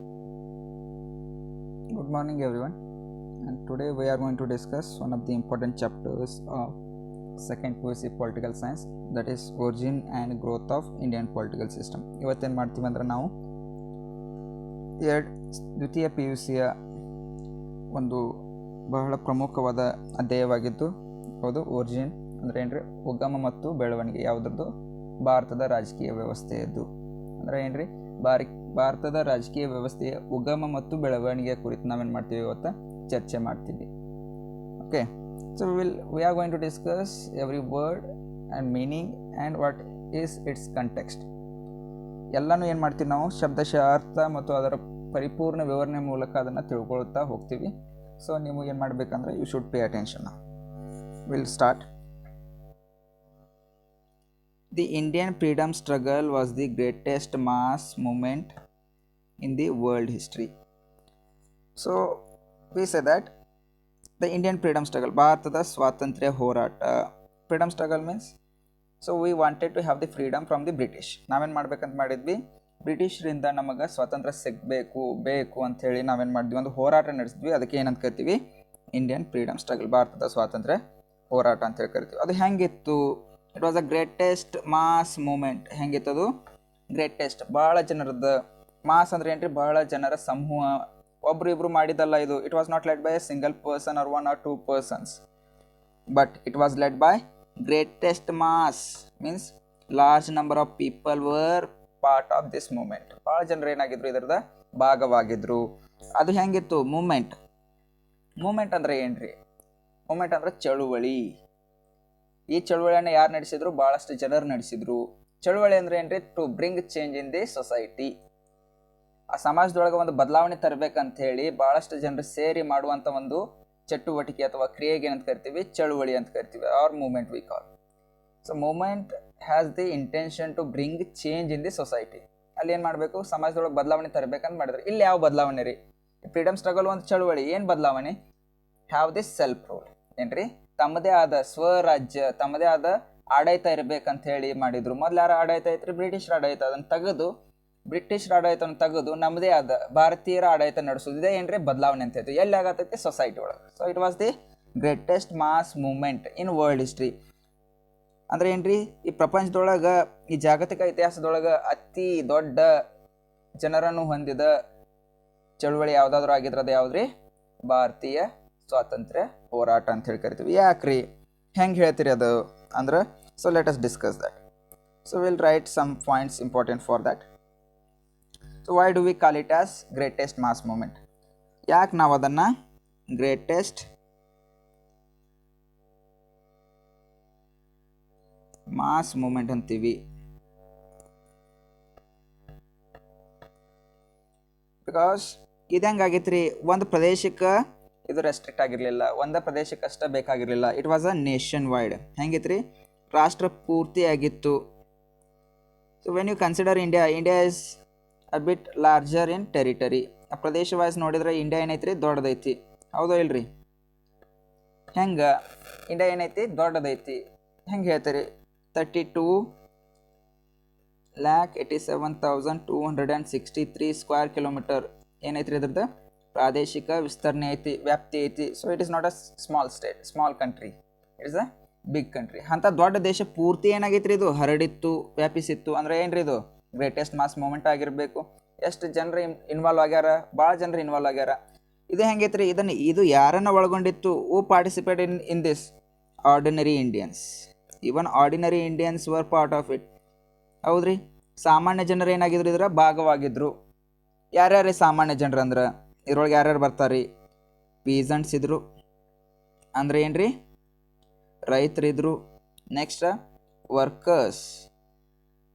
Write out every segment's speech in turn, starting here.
Good morning, everyone. And today we are going to discuss one of the important chapters of second PUC Political Science, that is origin and growth of Indian political system. ಇವತ್ತೇನು ಮಾಡ್ತೀವಿ ಅಂದ್ರೆ ನಾವು ದ್ವಿತೀಯ P U ಸಿಯ ಒಂದು ಬಹಳ ಪ್ರಮುಖವಾದ ಅಧ್ಯಾಯವಾಗಿದ್ದು ಹೌದು ಒರಿಜಿನ್ ಅಂದರೆ ಏನ್ರಿ ಉಗಮ ಮತ್ತು ಬೆಳವಣಿಗೆ ಯಾವುದ್ರದ್ದು ಭಾರತದ ರಾಜಕೀಯ ವ್ಯವಸ್ಥೆಯದ್ದು ಅಂದರೆ ಏನ್ರಿ ಭಾರತದ ರಾಜಕೀಯ ವ್ಯವಸ್ಥೆಯ ಉಗಮ ಮತ್ತು ಬೆಳವಣಿಗೆಯ ಕುರಿತು ನಾವೇನು ಮಾಡ್ತೀವಿ ಇವತ್ತು ಚರ್ಚೆ ಮಾಡ್ತೀವಿ. Okay, so we are going to discuss every word and meaning and what is its context. ಎಲ್ಲನೂ ಏನು ಮಾಡ್ತೀವಿ ನಾವು ಶಬ್ದಶಃ ಅರ್ಥ ಮತ್ತು ಅದರ ಪರಿಪೂರ್ಣ ವಿವರಣೆ ಮೂಲಕ ಅದನ್ನು ತಿಳ್ಕೊಳ್ತಾ ಹೋಗ್ತೀವಿ. ಸೊ ನೀವು ಏನು ಮಾಡಬೇಕಂದ್ರೆ you should pay attention. Will start. The Indian freedom struggle was the greatest mass movement in the world history. So we say that the Indian freedom struggle, Bharatada Swatantriya Horata. Freedom struggle means, so we wanted to have the freedom from the British. ನಾವೇನು ಮಾಡ್ಬೇಕಂತ ಮಾಡಿದ್ವಿ, ಬ್ರಿಟಿಷರಿಂದ ನಮಗೆ ಸ್ವಾತಂತ್ರ್ಯ ಬೇಕು ಅಂಥೇಳಿ ನಾವೇನು ಮಾಡಿದ್ವಿ, ಒಂದು ಹೋರಾಟ ನಡೆಸಿದ್ವಿ. ಅದಕ್ಕೆ ಏನಂತ ಕರಿತೀವಿ, ಇಂಡಿಯನ್ ಫ್ರೀಡಮ್ ಸ್ಟ್ರಗಲ್, ಭಾರತದ ಸ್ವಾತಂತ್ರ್ಯ ಹೋರಾಟ ಅಂತ ಹೇಳಿ ಕರಿತೀವಿ. ಅದು ಹೆಂಗಿತ್ತು? It was a greatest mass movement. ಹೆಂಗಿತ್ತದು? ಗ್ರೇಟೆಸ್ಟ್, ಭಾಳ ಜನರದ್ದು. ಮಾಸ್ ಅಂದ್ರೆ ಏನ್ರಿ? ಭಾಳ ಜನರ ಸಮೂಹ, ಒಬ್ರು ಇಬ್ರು ಮಾಡಿದಲ್ಲ ಇದು. It was not led by a single person or 1 or 2 persons, but it was led by greatest mass. Means large number of people were part of this movement. ಭಾಳ ಜನರು ಏನಾಗಿದ್ರು, ಇದರದ ಭಾಗವಾಗಿದ್ರು. ಅದು ಹೆಂಗಿತ್ತು ಮೂಮೆಂಟ್? ಮೂಮೆಂಟ್ ಅಂದ್ರೆ ಏನ್ರಿ? ಮೂಮೆಂಟ್ ಅಂದ್ರೆ ಚಳುವಳಿ. ಈ ಚಳುವಳಿಯನ್ನು ಯಾರು ನಡೆಸಿದ್ರು? ಭಾಳಷ್ಟು ಜನರು ನಡೆಸಿದ್ರು. ಚಳುವಳಿ ಅಂದ್ರೆ ಏನ್ರಿ? To bring change in the society. ಆ ಸಮಾಜದೊಳಗೆ ಒಂದು ಬದಲಾವಣೆ ತರಬೇಕಂತ ಹೇಳಿ ಭಾಳಷ್ಟು ಜನರು ಸೇರಿ ಮಾಡುವಂಥ ಒಂದು ಚಟುವಟಿಕೆ ಅಥವಾ ಕ್ರಿಯೆಗೆ ಏನಂತ ಕರಿತೀವಿ? ಚಳುವಳಿ ಅಂತ ಕರಿತೀವಿ, or movement we call. So movement has the intention to bring change in the society. ಅಲ್ಲಿ ಏನು ಮಾಡಬೇಕು? ಸಮಾಜದೊಳಗೆ ಬದಲಾವಣೆ ತರಬೇಕಂತ ಮಾಡಿದ್ರು. ಇಲ್ಲಿ ಯಾವ ಬದಲಾವಣೆ ರೀ? ಫ್ರೀಡಮ್ ಸ್ಟ್ರಗಲ್ ಒಂದು ಚಳುವಳಿ. ಏನು ಬದಲಾವಣೆ? Have this self rule. ಏನ್ರಿ? ತಮ್ಮದೇ ಆದ ಸ್ವರಾಜ್ಯ, ತಮ್ಮದೇ ಆದ ಆಡಳಿತ ಇರಬೇಕಂತ ಹೇಳಿ ಮಾಡಿದ್ರು. ಮೊದಲು ಯಾರು ಆಡಳಿತ ಐತ್ರಿ? ಬ್ರಿಟಿಷರ ಆಡಳಿತ. ಅದನ್ನು ತೆಗೆದು, ಬ್ರಿಟಿಷರ ಆಡಳಿತವನ್ನು ತೆಗೆದು ನಮ್ಮದೇ ಆದ ಭಾರತೀಯರ ಆಡಳಿತ ನಡೆಸೋದು. ಇದೇ ಏನ್ರಿ ಬದಲಾವಣೆ ಅಂತ ಹೇಳ್ತೀವಿ. ಎಲ್ಲಿ ಆಗತ್ತೈತಿ? ಸೊಸೈಟಿ ಒಳಗೆ. So it was the greatest mass movement in world history. ಅಂದ್ರೆ ಏನ್ರಿ? ಈ ಪ್ರಪಂಚದೊಳಗೆ, ಈ ಜಾಗತಿಕ ಇತಿಹಾಸದೊಳಗೆ ಅತಿ ದೊಡ್ಡ ಜನರನ್ನು ಹೊಂದಿದ ಚಳುವಳಿ ಯಾವುದಾದ್ರೂ ಆಗಿದ್ರೆ ಅದು ಯಾವ್ದ್ರಿ? ಭಾರತೀಯ ಸ್ವಾತಂತ್ರ್ಯ ಹೋರಾಟ ಅಂತ ಹೇಳಿ ಕರಿತೀವಿ. ಯಾಕ್ರಿ? ಹೆಂಗೆ ಹೇಳ್ತೀರಿ ಅದು ಅಂದ್ರೆ? So let us discuss that. So will write some points important for that. So why do we call it as greatest mass movement? ಯಾಕೆ ನಾವು ಅದನ್ನು ಗ್ರೇಟೆಸ್ಟ್ ಮಾಸ್ ಮೂಮೆಂಟ್ ಅಂತೀವಿ? ಬಿಕಾಸ್ ಇದು ಹೆಂಗಾಗೈತ್ರಿ, ಒಂದು ಪ್ರದೇಶಕ್ಕೆ ಇದು ರೆಸ್ಟ್ರಿಕ್ಟ್ ಆಗಿರಲಿಲ್ಲ, ಒಂದೇ ಪ್ರದೇಶಕ್ಕಷ್ಟೇ ಬೇಕಾಗಿರಲಿಲ್ಲ. It was a nation wide. ಹೆಂಗಿತ್ರಿ? ರಾಷ್ಟ್ರ ಪೂರ್ತಿ ಆಗಿತ್ತು. So when you consider India is a bit larger in territory. ಆ ಪ್ರದೇಶ ವೈಸ್ ನೋಡಿದ್ರೆ ಇಂಡಿಯಾ ಏನೈತ್ರಿ? ದೊಡ್ಡದೈತಿ. ಹೌದೋ ಇಲ್ರಿ? ಹೆಂಗೆ ಇಂಡಿಯಾ ಏನೈತಿ? ದೊಡ್ಡದೈತಿ. ಹೆಂಗೆ ಹೇಳ್ತೀರಿ? 32,87,263 ಸ್ಕ್ವೇರ್ ಕಿಲೋಮೀಟರ್ ಏನೈತ್ರಿ ಇದ್ರದ್ದು? ಪ್ರಾದೇಶಿಕ ವಿಸ್ತರಣೆ ಐತಿ, ವ್ಯಾಪ್ತಿ ಐತಿ. So it is not a small state, small country, it is a big country. ಅಂಥ ದೊಡ್ಡ ದೇಶ ಪೂರ್ತಿ ಏನಾಗೈತ್ರಿ? ಇದು ಹರಡಿತ್ತು, ವ್ಯಾಪಿಸಿತ್ತು. ಅಂದರೆ ಏನ್ರಿ ಇದು? ಗ್ರೇಟೆಸ್ಟ್ ಮಾಸ್ ಮೂಮೆಂಟ್ ಆಗಿರಬೇಕು. ಎಷ್ಟು ಜನರು ಇನ್ವಾಲ್ವ್ ಆಗ್ಯಾರ? ಭಾಳ ಜನರು ಇನ್ವಾಲ್ವ್ ಆಗ್ಯಾರ. ಇದು ಹೆಂಗೈತ್ರಿ? ಇದು ಯಾರನ್ನ ಒಳಗೊಂಡಿತ್ತು? Who participate in this? Ordinary Indians. Even ordinary Indians were part of it. ಹೌದ್ರಿ? ಸಾಮಾನ್ಯ ಜನರು ಏನಾಗಿದ್ರು? ಇದರ ಭಾಗವಾಗಿದ್ರು. ಯಾರ್ಯಾರು ಸಾಮಾನ್ಯ ಜನರು ಅಂದ್ರೆ? ಇದ್ರೊಳಗೆ ಯಾರ್ಯಾರು ಬರ್ತಾರೆ? ಪೀಸಂಟ್ಸ್ ಇದ್ರು, ಅಂದರೆ ಏನ್ರಿ? ರೈತರಿದ್ರು. ನೆಕ್ಸ್ಟ್ ವರ್ಕರ್ಸ್,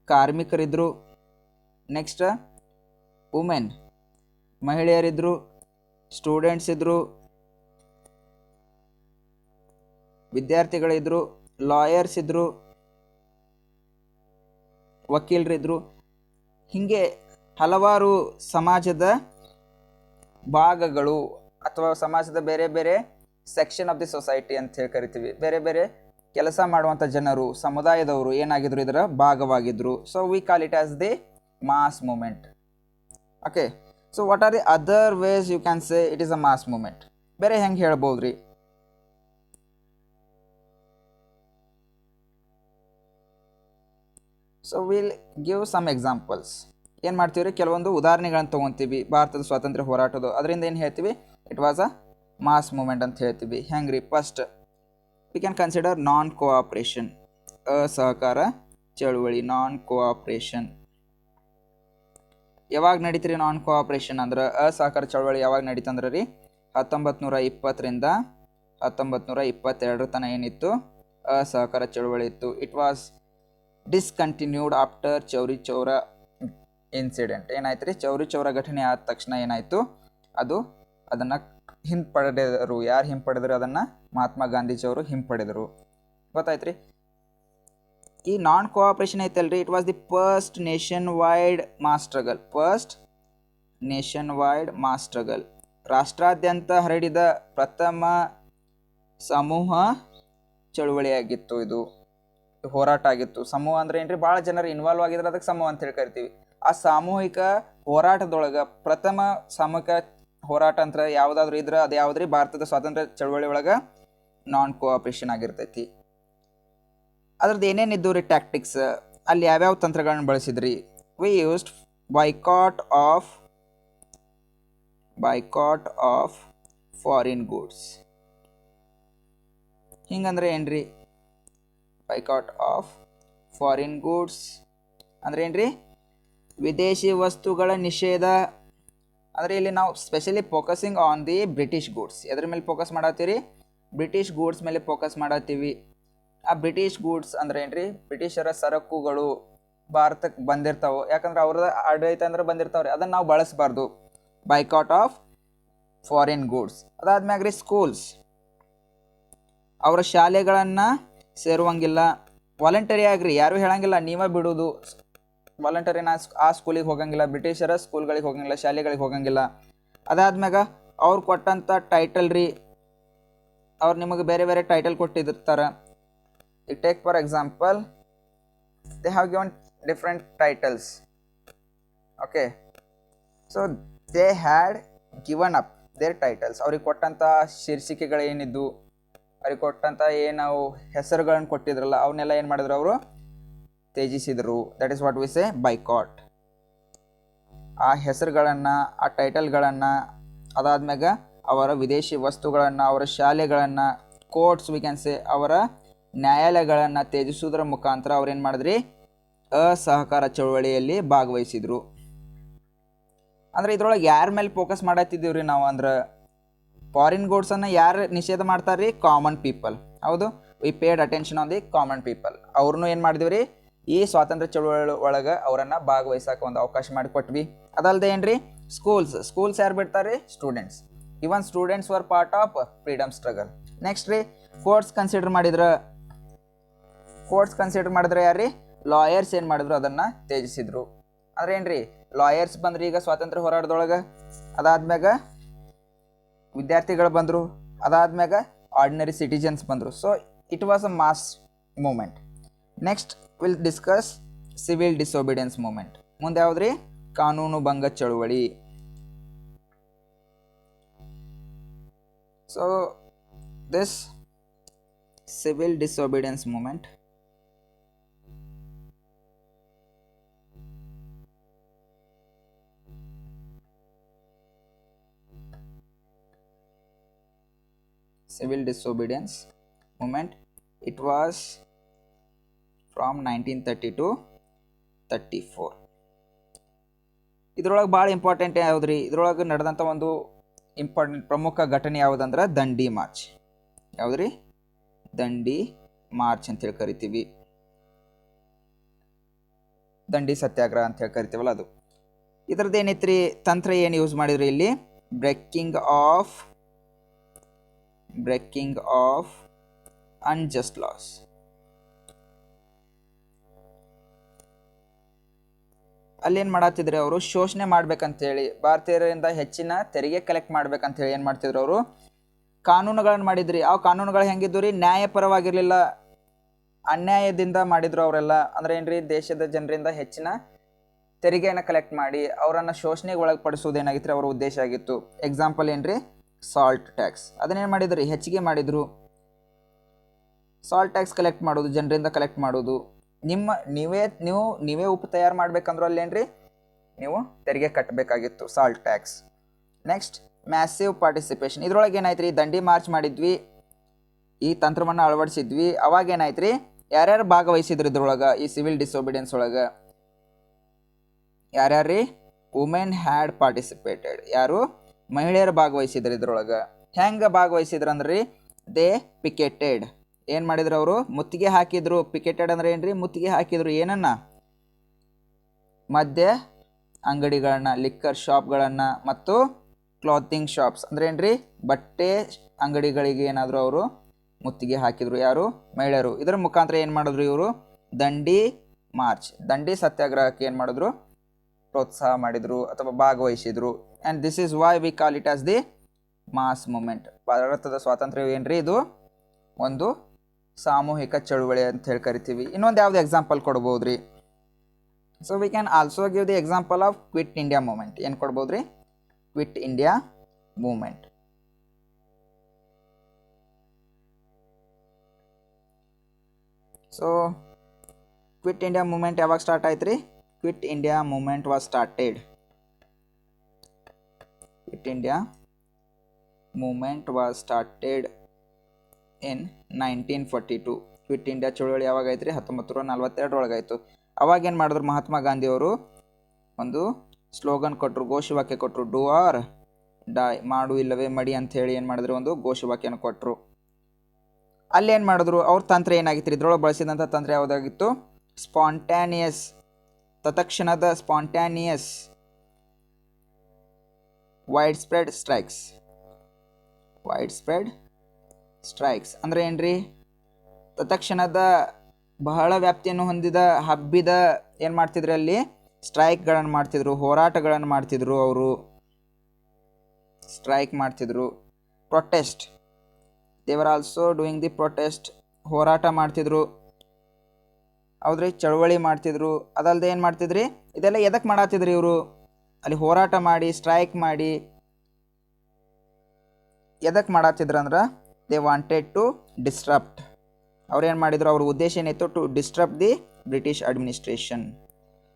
ಕಾರ್ಮಿಕರಿದ್ರು. ನೆಕ್ಸ್ಟ್ ವುಮೆನ್, ಮಹಿಳೆಯರಿದ್ರು. ಸ್ಟೂಡೆಂಟ್ಸ್ ಇದ್ರು, ವಿದ್ಯಾರ್ಥಿಗಳಿದ್ರು. ಲಾಯರ್ಸ್ ಇದ್ರು, ವಕೀಲರಿದ್ರು. ಹೀಗೆ ಹಲವಾರು ಸಮಾಜದ ಭಾಗಗಳು ಅಥವಾ ಸಮಾಜದ ಬೇರೆ ಬೇರೆ ಸೆಕ್ಷನ್ ಆಫ್ ದಿ ಸೊಸೈಟಿ ಅಂತ ಹೇಳಿ ಕರಿತೀವಿ. ಬೇರೆ ಬೇರೆ ಕೆಲಸ ಮಾಡುವಂಥ ಜನರು, ಸಮುದಾಯದವರು ಏನಾಗಿದ್ರು? ಇದರ ಭಾಗವಾಗಿದ್ರು. So we call it as the mass movement. Okay, so what are the other ways you can say it is a mass movement? ಬೇರೆ ಹೆಂಗೆ ಹೇಳ್ಬೋದು ರೀ? So will give some examples. ಏನು ಮಾಡ್ತೀವಿ ರೀ, ಕೆಲವೊಂದು ಉದಾಹರಣೆಗಳನ್ನು ತೊಗೊತೀವಿ ಭಾರತದ ಸ್ವಾತಂತ್ರ್ಯ ಹೋರಾಟದ್ದು. ಅದರಿಂದ ಏನು ಹೇಳ್ತೀವಿ, it was a mass movement ಅಂತ ಹೇಳ್ತೀವಿ. ಹೆಂಗೆ ರೀ? First we can consider non cooperation, ಅಸಹಕಾರ ಚಳುವಳಿ. ನಾನ್ ಕೋಆಪ್ರೇಷನ್ ಯಾವಾಗ ನಡೀತೀರಿ? ನಾನ್ ಕೋಆಪ್ರೇಷನ್ ಅಂದ್ರೆ ಅಸಹಕಾರ ಚಳವಳಿ ಯಾವಾಗ ನಡೀತಂದ್ರೆ ರೀ 1920ರಿಂದ 1922 ತನಕ ಏನಿತ್ತು ಅಸಹಕಾರ ಚಳವಳಿ ಇತ್ತು. It was discontinued after Chauri Chaura incident. ಏನಾಯ್ತು ರೀ, ಚೌರಿ ಚೌರಾ ಘಟನೆ ಆದ ತಕ್ಷಣ ಏನಾಯಿತು, ಅದನ್ನು ಹಿಂಪಡೆದರು. ಯಾರು ಹಿಂಪಡೆದರು? ಅದನ್ನು ಮಹಾತ್ಮ ಗಾಂಧೀಜಿಯವರು ಹಿಂಪಡೆದರು. ಗೊತ್ತಾಯ್ತು ರೀ? ಈ ನಾನ್ ಕೋಆಪ್ರೇಷನ್ ಐತಲ್ರಿ, it was the first nation wide mass struggle. First nation wide mass struggle, ರಾಷ್ಟ್ರಾದ್ಯಂತ ಹರಡಿದ ಪ್ರಥಮ ಸಮೂಹ ಚಳುವಳಿಯಾಗಿತ್ತು. ಇದು ಹೋರಾಟ ಆಗಿತ್ತು. ಸಮೂಹ ಅಂದ್ರೆ ಏನ್ರಿ, ಭಾಳ ಜನರು ಇನ್ವಾಲ್ವ್ ಆಗಿದ್ರೆ ಅದಕ್ಕೆ ಸಮೂಹ ಅಂತ ಹೇಳಿ ಕರಿತೀವಿ. ಆ ಸಾಮೂಹಿಕ ಹೋರಾಟದೊಳಗೆ ಪ್ರಥಮ ಸಾಮೂಹಿಕ ಹೋರಾಟ ಅಂತ ಯಾವುದಾದ್ರೂ ಇದ್ರೆ ಅದು ಯಾವುದ್ರಿ? ಭಾರತದ ಸ್ವಾತಂತ್ರ್ಯ ಚಳವಳಿ ಒಳಗೆ ನಾನ್ ಕೋಆಪ್ರೇಷನ್ ಆಗಿರ್ತೈತಿ. ಅದ್ರದ್ದು ಏನೇನಿದ್ದು ರೀ ಟ್ಯಾಕ್ಟಿಕ್ಸ್, ಅಲ್ಲಿ ಯಾವ್ಯಾವ ತಂತ್ರಗಳನ್ನ ಬಳಸಿದ್ರಿ? We used boycott of foreign goods. ಹಿಂಗಂದ್ರೆ ಏನ್ರಿ ಬಾಯ್ಕಾಟ್ ಆಫ್ ಫಾರಿನ್ ಗೂಡ್ಸ್ ಅಂದ್ರೆ ಏನ್ರಿ? ವಿದೇಶಿ ವಸ್ತುಗಳ ನಿಷೇಧ. ಅಂದರೆ ಇಲ್ಲಿ ನಾವು specially focusing on the British goods. ಎದ್ರ ಮೇಲೆ ಫೋಕಸ್ ಮಾಡತ್ತೀರಿ? ಬ್ರಿಟಿಷ್ ಗೂಡ್ಸ್ ಮೇಲೆ ಫೋಕಸ್ ಮಾಡತ್ತೀವಿ. ಆ ಬ್ರಿಟಿಷ್ ಗೂಡ್ಸ್ ಅಂದ್ರೆ ಏನ್ರಿ? ಬ್ರಿಟಿಷರ ಸರಕುಗಳು ಭಾರತಕ್ಕೆ ಬಂದಿರ್ತಾವೆ. ಯಾಕಂದ್ರೆ ಅವ್ರದ ಆಡಳಿತ ಅಂದ್ರೆ ಬಂದಿರ್ತಾವ್ರಿ, ಅದನ್ನು ನಾವು ಬಳಸಬಾರ್ದು. Boycott of foreign goods. ಅದಾದ್ಮ್ಯಾಗ ರೀ ಸ್ಕೂಲ್ಸ್, ಅವರ ಶಾಲೆಗಳನ್ನು ಸೇರುವಂಗಿಲ್ಲ. ವಾಲಂಟರಿ ಆಗ್ರಿ, ಯಾರು ಹೇಳಂಗಿಲ್ಲ, ನೀವೇ ಬಿಡೋದು. ವಾಲಂಟರಿನ ಆ ಸ್ಕೂಲಿಗೆ ಹೋಗಂಗಿಲ್ಲ, ಬ್ರಿಟಿಷರ ಸ್ಕೂಲ್ಗಳಿಗೆ ಹೋಗಂಗಿಲ್ಲ, ಶಾಲೆಗಳಿಗೆ ಹೋಗಂಗಿಲ್ಲ. ಅದಾದ್ಮ್ಯಾಗ ಅವ್ರು ಕೊಟ್ಟಂಥ ಟೈಟಲ್ ರೀ, ಅವ್ರು ನಿಮಗೆ ಬೇರೆ ಬೇರೆ ಟೈಟಲ್ ಕೊಟ್ಟಿರ್ತಾರೆ. ಈಗ take for example, they have given different titles. Okay, so they had given up their titles. ಅವ್ರಿಗೆ ಕೊಟ್ಟಂಥ ಶೀರ್ಷಿಕೆಗಳೇನಿದ್ದು, ಅವ್ರಿಗೆ ಕೊಟ್ಟಂಥ ಏನು ಹೆಸರುಗಳನ್ನು ಕೊಟ್ಟಿದ್ರಲ್ಲ, ಅವನ್ನೆಲ್ಲ ಏನು ಮಾಡಿದ್ರು? ಅವರು ತ್ಯಜಿಸಿದರು. That is what we say boycott. ಆ ಹೆಸರುಗಳನ್ನು, ಆ ಟೈಟಲ್ಗಳನ್ನು, ಅದಾದ್ಮ್ಯಾಗ ಅವರ ವಿದೇಶಿ ವಸ್ತುಗಳನ್ನು, ಅವರ ಶಾಲೆಗಳನ್ನು, ಕೋರ್ಟ್ಸ್ ವಿ ಕ್ಯಾನ್ ಸೇ, ಅವರ ನ್ಯಾಯಾಲಯಗಳನ್ನು ತ್ಯಜಿಸುವುದರ ಮುಖಾಂತರ ಅವ್ರು ಏನು ಮಾಡಿದ್ರಿ? ಅಸಹಕಾರ ಚಳವಳಿಯಲ್ಲಿ ಭಾಗವಹಿಸಿದರು. ಅಂದ್ರೆ ಇದ್ರೊಳಗೆ ಯಾರ ಮೇಲೆ ಫೋಕಸ್ ಮಾಡತ್ತಿದ್ದೀವ್ರಿ ನಾವು ಅಂದ್ರೆ, ಫಾರಿನ್ ಗೂಡ್ಸನ್ನು ಯಾರು ನಿಷೇಧ ಮಾಡ್ತಾರ್ರಿ? Common people. ಹೌದು, we paid attention on the common people. ಅವ್ರನ್ನೂ ಏನು ಮಾಡಿದ್ವಿ? ಈ ಸ್ವಾತಂತ್ರ್ಯ ಚಳವಳಿ ಒಳಗೆ ಅವರನ್ನು ಭಾಗವಹಿಸಕ್ಕೆ ಒಂದು ಅವಕಾಶ ಮಾಡಿಕೊಟ್ವಿ. ಅದಲ್ಲದೆ ಏನ್ರಿ, ಸ್ಕೂಲ್ಸ್ ಯಾರು ಬಿಡ್ತಾರೆ? Students. Even students var part of freedom struggle. Next ರೀ, ಕೋರ್ಟ್ಸ್ ಕನ್ಸಿಡರ್ ಮಾಡಿದ್ರೆ ಯಾರ್ರಿ? ಲಾಯರ್ಸ್ ಏನು ಮಾಡಿದ್ರು? ಅದನ್ನು ತ್ಯಜಿಸಿದ್ರು. ಅಂದ್ರೆ ಏನ್ರಿ, ಲಾಯರ್ಸ್ ಬಂದ್ರಿ ಈಗ ಸ್ವಾತಂತ್ರ್ಯ ಹೋರಾಟದೊಳಗೆ. ಅದಾದ್ಮ್ಯಾಗ ವಿದ್ಯಾರ್ಥಿಗಳು ಬಂದರು. ಅದಾದ್ಮ್ಯಾಗ ಆರ್ಡಿನರಿ ಸಿಟಿಜನ್ಸ್ ಬಂದರು. So it was a mass movement. Next will discuss civil disobedience movement. ಮುಂದೆ ಯಾವುದ್ರಿ? ಕಾನೂನು ಭಂಗ ಚಳುವಳಿ. So this civil disobedience movement it was from 1930 to 34. ಇದ್ರೊಳಗೆ ಭಾಳ ಇಂಪಾರ್ಟೆಂಟ್ ಯಾವುದ್ರಿ? ಇದ್ರೊಳಗೆ ನಡೆದಂಥ ಒಂದು ಪ್ರಮುಖ ಘಟನೆ ಯಾವುದಂದ್ರೆ ದಂಡಿ ಮಾರ್ಚ್. ಯಾವುದ್ರಿ? ದಂಡಿ ಮಾರ್ಚ್ ಅಂತೇಳಿ ಕರಿತೀವಿ. ದಂಡಿ ಸತ್ಯಾಗ್ರಹ ಅಂತೇಳಿ ಕರಿತೀವಲ್ಲ ಅದು. ಇದ್ರದ್ದು ಏನೈತ್ರಿ ತಂತ್ರ? ಏನು ಯೂಸ್ ಮಾಡಿದ್ರಿ ಇಲ್ಲಿ? Breaking of unjust loss. ಅಲ್ಲೇನು ಮಾಡತ್ತಿದ್ರು ಅವರು? ಶೋಷಣೆ ಮಾಡ್ಬೇಕಂತೇಳಿ, ಭಾರತೀಯರಿಂದ ಹೆಚ್ಚಿನ ತೆರಿಗೆ ಕಲೆಕ್ಟ್ ಮಾಡ್ಬೇಕಂತೇಳಿ ಏನು ಮಾಡ್ತಿದ್ರು ಅವರು? ಕಾನೂನುಗಳನ್ನು ಮಾಡಿದ್ರಿ. ಆ ಕಾನೂನುಗಳು ಹೆಂಗಿದ್ದು ರೀ? ನ್ಯಾಯಪರವಾಗಿರಲಿಲ್ಲ, ಅನ್ಯಾಯದಿಂದ ಮಾಡಿದ್ರು ಅವರೆಲ್ಲ. ಅಂದ್ರೆ ಏನ್ರಿ, ದೇಶದ ಜನರಿಂದ ಹೆಚ್ಚಿನ ತೆರಿಗೆಯನ್ನು ಕಲೆಕ್ಟ್ ಮಾಡಿ ಅವರನ್ನು ಶೋಷಣೆಗೆ ಒಳಪಡಿಸೋದು ಏನಾಗಿತ್ತು ಅವರ ಉದ್ದೇಶ ಆಗಿತ್ತು. ಎಕ್ಸಾಂಪಲ್ ಏನ್ರಿ, ಸಾಲ್ಟ್ ಟ್ಯಾಕ್ಸ್. ಅದನ್ನೇನು ಮಾಡಿದ್ರಿ, ಹೆಚ್ಚಿಗೆ ಮಾಡಿದರು. ಸಾಲ್ಟ್ ಟ್ಯಾಕ್ಸ್ ಕಲೆಕ್ಟ್ ಮಾಡೋದು, ಜನರಿಂದ ಕಲೆಕ್ಟ್ ಮಾಡೋದು. ನೀವೇ ಉಪ್ಪು ತಯಾರು ಮಾಡ್ಬೇಕಂದ್ರೂ ಅಲ್ಲೇನ್ರಿ ನೀವು ತೆರಿಗೆ ಕಟ್ಟಬೇಕಾಗಿತ್ತು, salt tax. Next massive participation. ಇದ್ರೊಳಗೆ ಏನಾಯ್ತು ರೀ, ದಂಡಿ ಮಾರ್ಚ್ ಮಾಡಿದ್ವಿ, ಈ ತಂತ್ರವನ್ನು ಅಳವಡಿಸಿದ್ವಿ. ಅವಾಗ ಏನಾಯ್ತು ರೀ, ಯಾರ್ಯಾರು ಭಾಗವಹಿಸಿದ್ರು ಇದ್ರೊಳಗೆ, ಈ ಸಿವಿಲ್ ಡಿಸೊಬಿಡಿಯನ್ಸ್ ಒಳಗೆ ಯಾರ್ಯಾರು ರೀ, ವುಮೆನ್ ಹ್ಯಾಡ್ ಪಾರ್ಟಿಸಿಪೇಟೆಡ್. ಯಾರು, ಮಹಿಳೆಯರು ಭಾಗವಹಿಸಿದ್ರು ಇದ್ರೊಳಗೆ. ಹೆಂಗೆ ಭಾಗವಹಿಸಿದ್ರು ಅಂದ್ರೆ ದೇ ಪಿಕೆಟೆಡ್. ಏನು ಮಾಡಿದ್ರು ಅವರು, ಮುತ್ತಿಗೆ ಹಾಕಿದ್ರು. ಪಿಕೆಟೆಡ್ ಅಂದ್ರೆ ಏನ್ರಿ, ಮುತ್ತಿಗೆ ಹಾಕಿದ್ರು. ಏನನ್ನ, ಮದ್ಯ ಅಂಗಡಿಗಳನ್ನ, ಲಿಕ್ಕರ್ ಶಾಪ್ಗಳನ್ನು ಮತ್ತು ಕ್ಲಾತಿಂಗ್ ಶಾಪ್ಸ್ ಅಂದ್ರೆ ಏನ್ರಿ, ಬಟ್ಟೆ ಅಂಗಡಿಗಳಿಗೆ ಏನಾದರೂ ಅವರು ಮುತ್ತಿಗೆ ಹಾಕಿದ್ರು. ಯಾರು, ಮಹಿಳೆಯರು. ಇದರ ಮುಖಾಂತರ ಏನು ಮಾಡಿದ್ರು ಇವರು, ದಂಡಿ ಮಾರ್ಚ್, ದಂಡಿ ಸತ್ಯಾಗ್ರಹಕ್ಕೆ ಏನು ಮಾಡಿದ್ರು, ಪ್ರೋತ್ಸಾಹ ಮಾಡಿದರು ಅಥವಾ ಭಾಗವಹಿಸಿದ್ರು. And this is why we call it as the mass movement. ಭಾರತದ ಸ್ವಾತಂತ್ರ್ಯ ಏನ್ರಿ, ಇದು ಒಂದು ಸಾಮೂಹಿಕ ಚಳುವಳಿ ಅಂತ ಹೇಳಿ ಕರಿತೀವಿ. ಇನ್ನೊಂದು ಯಾವ್ದು ಎಕ್ಸಾಂಪಲ್ ಕೊಡ್ಬೋದು ರೀ, so we can also give the example of quit India movement. ಏನು ಕೊಡ್ಬೋದು ರೀ, quit India movement. So quit India movement ಯಾವಾಗ ಸ್ಟಾರ್ಟ್ ಆಯ್ತು ರೀ, quit India movement was started. Quit India movement was started in 1942. Quit India ಚಳುವಳಿ ಯಾವಾಗ ಆಯ್ತು ರೀ, 1942 ಒಳಗಾಯಿತು. ಅವಾಗ ಏನು ಮಾಡಿದ್ರು, ಮಹಾತ್ಮ ಗಾಂಧಿಯವರು ಒಂದು ಸ್ಲೋಗನ್ ಕೊಟ್ಟರು, ಘೋಷವಾಕ್ಯ ಕೊಟ್ಟರು, ಡೂ ಆರ್ ಡೈ, ಮಾಡು ಇಲ್ಲವೇ ಮಡಿ ಅಂತ ಹೇಳಿ ಏನು ಮಾಡಿದ್ರು, ಒಂದು ಘೋಷವಾಕ್ಯನ ಕೊಟ್ಟರು. ಅಲ್ಲೇನು ಮಾಡಿದ್ರು, ಅವ್ರ ತಂತ್ರ ಏನಾಗಿತ್ತು, ಇದ್ರೊಳಗೆ ಬಳಸಿದಂಥ ತಂತ್ರ ಯಾವುದಾಗಿತ್ತು, ಸ್ಪಾಂಟ್ಯಾನಿಯಸ್, ತತ್ಕ್ಷಣದ spontaneous widespread strikes. Widespread strikes ಅಂದರೆ ಏನ್ರಿ, ತತ್ಕ್ಷಣದ ಬಹಳ ವ್ಯಾಪ್ತಿಯನ್ನು ಹೊಂದಿದ ಹಬ್ಬಿದ ಏನು ಮಾಡ್ತಿದ್ರು, ಅಲ್ಲಿ ಸ್ಟ್ರೈಕ್ಗಳನ್ನು ಮಾಡ್ತಿದ್ರು, ಹೋರಾಟಗಳನ್ನು ಮಾಡ್ತಿದ್ರು. ಅವರು ಸ್ಟ್ರೈಕ್ ಮಾಡ್ತಿದ್ರು. ಪ್ರೊಟೆಸ್ಟ್, ದೇವರ್ ಆಲ್ಸೋ ಡೂಯಿಂಗ್ ದಿ ಪ್ರೊಟೆಸ್ಟ್, ಹೋರಾಟ ಮಾಡ್ತಿದ್ರು. ಹೌದ್ರಿ, ಚಳವಳಿ ಮಾಡ್ತಿದ್ರು. ಅದಲ್ಲದೆ ಏನು ಮಾಡ್ತಿದ್ರಿ, ಇದೆಲ್ಲ ಎದಕ್ಕೆ ಮಾಡತ್ತಿದ್ರಿ ಇವರು, ಅಲ್ಲಿ ಹೋರಾಟ ಮಾಡಿ ಸ್ಟ್ರೈಕ್ ಮಾಡಿ ಎದಕ್ಕೆ ಮಾಡತ್ತಿದ್ರು ಅಂದ್ರೆ ದೇ ವಾಂಟೆಡ್ ಟು ಡಿಸ್ಟ್ರಪ್ಟ್. ಅವ್ರೇನು ಮಾಡಿದ್ರು, ಅವ್ರ ಉದ್ದೇಶ ಏನಿತ್ತು, ಟು ಡಿಸ್ಟ್ರಪ್ಟ್ ದಿ ಬ್ರಿಟಿಷ್ ಅಡ್ಮಿನಿಸ್ಟ್ರೇಷನ್.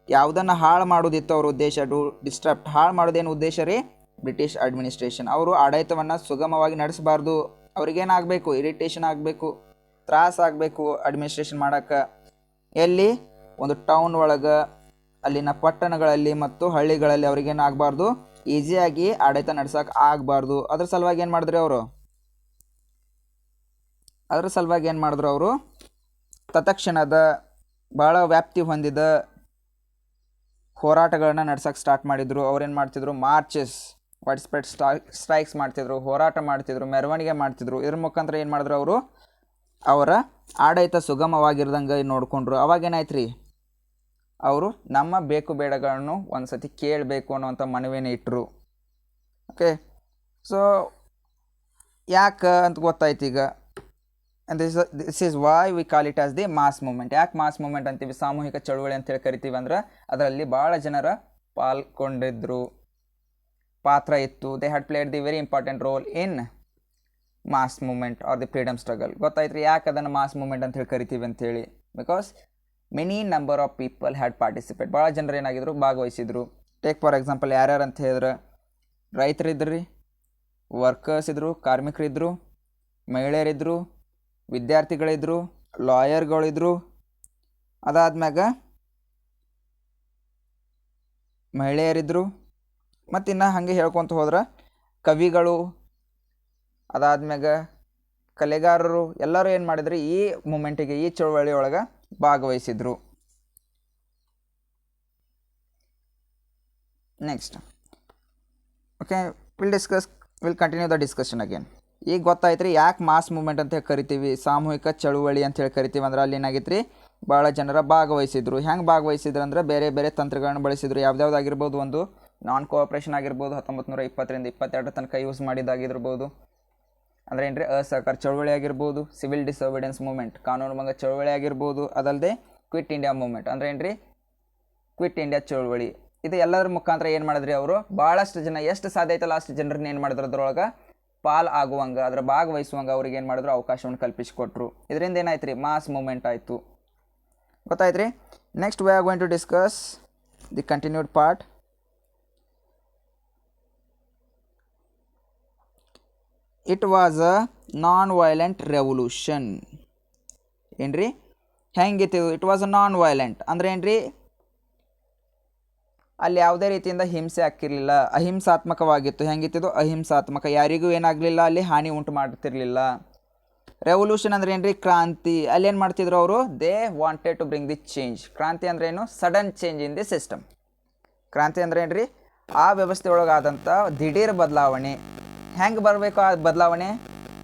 ಯಾವುದನ್ನು ಹಾಳು ಮಾಡೋದಿತ್ತು ಅವ್ರ ಉದ್ದೇಶ, ಟು ಡಿಸ್ಟ್ರಪ್ಟ್, ಹಾಳು ಮಾಡೋದೇನು ಉದ್ದೇಶ ರೀ, ಬ್ರಿಟಿಷ್ ಅಡ್ಮಿನಿಸ್ಟ್ರೇಷನ್. ಅವರು ಆಡಳಿತವನ್ನು ಸುಗಮವಾಗಿ ನಡೆಸಬಾರ್ದು, ಅವ್ರಿಗೇನಾಗಬೇಕು, ಇರಿಟೇಷನ್ ಆಗಬೇಕು, ತ್ರಾಸ ಆಗಬೇಕು ಅಡ್ಮಿನಿಸ್ಟ್ರೇಷನ್ ಮಾಡೋಕ್ಕೆ. ಎಲ್ಲಿ, ಒಂದು ಟೌನ್ ಒಳಗೆ, ಅಲ್ಲಿನ ಪಟ್ಟಣಗಳಲ್ಲಿ ಮತ್ತು ಹಳ್ಳಿಗಳಲ್ಲಿ ಅವ್ರಿಗೇನು ಆಗಬಾರ್ದು, ಈಸಿಯಾಗಿ ಆಡಳಿತ ನಡ್ಸೋಕೆ ಆಗಬಾರ್ದು. ಅದ್ರ ಸಲುವಾಗಿ ಏನು ಮಾಡಿದ್ರು ಅವರು, ತತ್ಕ್ಷಣದ ಭಾಳ ವ್ಯಾಪ್ತಿ ಹೊಂದಿದ ಹೋರಾಟಗಳನ್ನ ನಡ್ಸೋಕೆ ಸ್ಟಾರ್ಟ್ ಮಾಡಿದರು. ಅವ್ರೇನು ಮಾಡ್ತಿದ್ರು, ಮಾರ್ಚಸ್, ವೈಡ್ ಸ್ಪ್ರೆಡ್ ಸ್ಟ್ರೈಕ್ಸ್ ಮಾಡ್ತಿದ್ರು, ಹೋರಾಟ ಮಾಡ್ತಿದ್ರು, ಮೆರವಣಿಗೆ ಮಾಡ್ತಿದ್ರು. ಇದ್ರ ಮುಖಾಂತರ ಏನು ಮಾಡಿದ್ರು ಅವರು, ಅವರ ಆಡಳಿತ ಸುಗಮವಾಗಿರ್ದಂಗೆ ನೋಡಿಕೊಂಡ್ರು. ಅವಾಗೇನಾಯ್ತು ರೀ, ಅವರು ನಮ್ಮ ಬೇಕು ಬೇಡಗಳನ್ನು ಒಂದು ಸತಿ ಕೇಳಬೇಕು ಅನ್ನೋವಂಥ ಮನವಿಯನ್ನು ಇಟ್ಟರು. ಓಕೆ, ಸೊ ಯಾಕೆ ಅಂತ ಗೊತ್ತಾಯ್ತು ಈಗ. And this is why we call it as the mass movement. ಯಾಕೆ ಮಾಸ್ ಮೂಮೆಂಟ್ ಅಂತೀವಿ, ಸಾಮೂಹಿಕ ಚಳುವಳಿ ಅಂತೇಳಿ ಕರಿತೀವಿ ಅಂದ್ರೆ ಅದರಲ್ಲಿ ಭಾಳ ಜನರ ಪಾಲ್ಗೊಂಡಿದ್ರು, ಪಾತ್ರ ಇತ್ತು. They had played the very important role in mass movement or the freedom struggle. ಗೊತ್ತಾಯ್ತು ರೀ ಯಾಕೆ ಅದನ್ನು ಮಾಸ್ ಮೂಮೆಂಟ್ ಅಂತ ಹೇಳಿ ಕರಿತೀವಿ ಅಂತೇಳಿ, because many number of people had participate. ಭಾಳ ಜನರು ಏನಾಗಿದ್ರು, ಭಾಗವಹಿಸಿದ್ರು. ಟೇಕ್ ಫಾರ್ ಎಕ್ಸಾಂಪಲ್ ಯಾರ್ಯಾರು ಅಂತ ಹೇಳಿದ್ರೆ, ರೈತರಿದ್ರು ರೀ, ವರ್ಕರ್ಸ್ ಇದ್ದರು, ಕಾರ್ಮಿಕರಿದ್ದರು, ಮಹಿಳೆಯರಿದ್ದರು, ವಿದ್ಯಾರ್ಥಿಗಳಿದ್ದರು, ಲಾಯರ್ಗಳಿದ್ರು. ಅದಾದ್ಮ್ಯಾಗ ಮಹಿಳೆಯರಿದ್ದರು, ಮತ್ತಿನ್ನು ಹಾಗೆ ಹೇಳ್ಕೊತ ಹೋದ್ರೆ ಕವಿಗಳು, ಅದಾದ್ಮ್ಯಾಗ ಕಲೆಗಾರರು, ಎಲ್ಲರೂ ಏನು ಮಾಡಿದ್ರು, ಈ ಮೂಮೆಂಟಿಗೆ, ಈ ಚಳುವಳಿ ಒಳಗೆ ಭಾಗವಹಿಸಿದ್ರು. Next okay, will continue the discussion again. ಈಗ ಗೊತ್ತಾಯ್ತು ರೀ ಯಾಕೆ ಮಾಸ್ ಮೂಮೆಂಟ್ ಅಂತ ಹೇಳಿ ಕರಿತೀವಿ, ಸಾಮೂಹಿಕ ಚಳುವಳಿ ಅಂತ ಹೇಳಿ ಕರಿತೀವಿ ಅಂದ್ರೆ ಅಲ್ಲಿ ಏನಾಗಿತ್ತು ರೀ, ಭಾಳ ಜನರ ಭಾಗವಹಿಸಿದ್ರು. ಹೆಂಗೆ ಭಾಗವಹಿಸಿದ್ರು ಅಂದ್ರೆ ಬೇರೆ ಬೇರೆ ತಂತ್ರಗಳನ್ನು ಬಳಸಿದ್ರು. ಯಾವ್ದಾವ್ದಾಗಿರ್ಬೋದು, ಒಂದು ನಾನ್ ಕೋಆಪ್ರೇಷನ್ ಆಗಿರ್ಬೋದು, 1920ರಿಂದ 22 ತನಕ ಯೂಸ್ ಮಾಡಿದ್ದಾಗಿರ್ಬೋದು. ಅಂದರೆ ಏನು ರೀ, ಅಸಹಕಾರ ಚಳುವಳಿ ಆಗಿರ್ಬೋದು, ಸಿವಿಲ್ ಡಿಸೊಬಿಡಿಯನ್ಸ್ ಮೂಮೆಂಟ್, ಕಾನೂನು ಭಂಗ ಚಳುವಳಿ ಆಗಿರ್ಬೋದು. ಅದಲ್ಲದೆ ಕ್ವಿಟ್ ಇಂಡಿಯಾ ಮೂಮೆಂಟ್ ಅಂದರೆ ಏನು ರೀ, ಕ್ವಿಟ್ ಇಂಡಿಯಾ ಚಳವಳಿ. ಇದು ಎಲ್ಲರ ಮುಖಾಂತರ ಏನು ಮಾಡಿದ್ರಿ ಅವರು, ಭಾಳಷ್ಟು ಜನ ಎಷ್ಟು ಸಾಧ್ಯ ಐತಲ್ಲ ಅಷ್ಟು ಜನರನ್ನ ಏನು ಮಾಡಿದ್ರು ಅದ್ರೊಳಗೆ ಪಾಲ್ ಆಗುವಂಗೆ, ಅದರ ಭಾಗವಹಿಸುವಂಗೆ ಅವ್ರಿಗೆ ಏನು ಮಾಡಿದ್ರು ಅವಕಾಶವನ್ನು ಕಲ್ಪಿಸಿಕೊಟ್ರು. ಇದರಿಂದ ಏನಾಯ್ತು ರೀ, ಮಾಸ್ ಮೂಮೆಂಟ್ ಆಯಿತು. ಗೊತ್ತಾಯ್ತು ರೀ. Next we are going to discuss the continued part. It was a non violent revolution. ಏನ್ರಿ ಹೆಂಗಿತ್ತು, it was a non violent ಅಂದ್ರೆ ಏನ್ರಿ, ಅಲ್ಲಿ ಯಾವುದೇ ರೀತಿಯಿಂದ ಹಿಂಸೆ ಆಗ್ತಿರ್ಲಿಲ್ಲ, ಅಹಿಂಸಾತ್ಮಕವಾಗಿತ್ತು. ಹೆಂಗಿತ್ತು, ಅಹಿಂಸಾತ್ಮಕ, ಯಾರಿಗೂ ಏನಾಗಲಿಲ್ಲ, ಅಲ್ಲಿ ಹಾನಿ ಉಂಟು ಮಾಡ್ತಿರ್ಲಿಲ್ಲ. ರೆವಲ್ಯೂಷನ್ ಅಂದ್ರೆ ಏನ್ರಿ, ಕ್ರಾಂತಿ. ಅಲ್ಲಿ ಏನು ಮಾಡ್ತಿದ್ರು ಅವರು, they wanted to bring the change. ಕ್ರಾಂತಿ ಅಂದ್ರೆ ಏನು, sudden change in the system. ಕ್ರಾಂತಿ ಅಂದ್ರೆ ಏನ್ರಿ, ಆ ವ್ಯವಸ್ಥೆ ಒಳಗಾದಂಥ ದಿಢೀರ್ ಬದಲಾವಣೆ. ಹೆಂಗೆ ಬರಬೇಕು ಆ ಬದಲಾವಣೆ,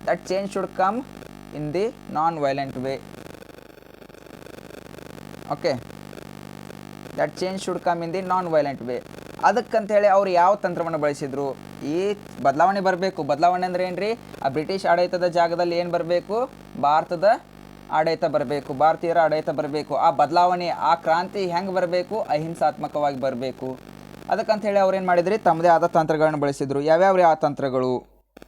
that change should come in the non violent way. Okay, that change should come in the non violent way. ಅದಕ್ಕಂತೇಳಿ ಅವ್ರು ಯಾವ ತಂತ್ರವನ್ನು ಬಳಸಿದ್ರು, ಈ ಬದಲಾವಣೆ ಬರಬೇಕು. ಬದಲಾವಣೆ ಅಂದ್ರೆ ಏನ್ರಿ, ಆ ಬ್ರಿಟಿಷ್ ಆಡಳಿತದ ಜಾಗದಲ್ಲಿ ಏನು ಬರಬೇಕು, ಭಾರತದ ಆಡಳಿತ ಬರಬೇಕು, ಭಾರತೀಯರ ಆಡಳಿತ ಬರಬೇಕು. ಆ ಬದಲಾವಣೆ, ಆ ಕ್ರಾಂತಿ ಹೆಂಗೆ ಬರಬೇಕು, ಅಹಿಂಸಾತ್ಮಕವಾಗಿ ಬರಬೇಕು. ಅದಕ್ಕಂತೇಳಿ ಅವ್ರು ಏನು ಮಾಡಿದ್ರಿ, ತಮ್ಮದೇ ಆದ ತಂತ್ರಗಳನ್ನು ಬಳಸಿದ್ರು. ಯಾವ್ಯಾವ ಆ ತಂತ್ರಗಳು,